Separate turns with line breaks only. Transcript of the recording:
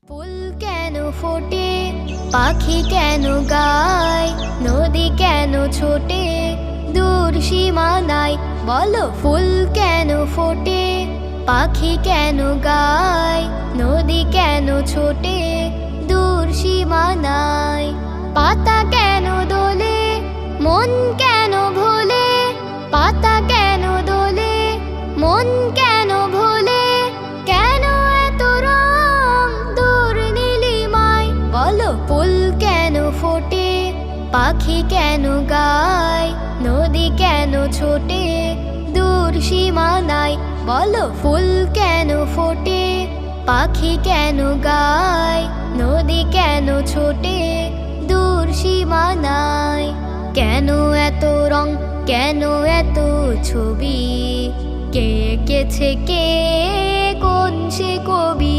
ফুল কেন ফোটে, পাখি কেন গায়, নদী কেন ছোটে দূর সীমানায়? বলো ফুল কেন ফোটে, পাখি কেন গায়, নদী কেন ছোটে দূর সীমানায়? পাতা কেন দোলে, মন কেন ভোলে, পাতা কেন দোলে, মন কেন ভোলে, কেন এত রং দূর নীলিমায়? বলো ফুল কেন ফোটে, পাখি কেন গায়, নদী কেন ছোটে দূর সীমানায়? বলো ফুল কেন ফোটে, পাখি কেন গায়, নদী কেন ছোটে দূর সীমানায়? কেন এত রং, কেন এত ছবি, কে এঁকেছে কে, কোন সে কবি?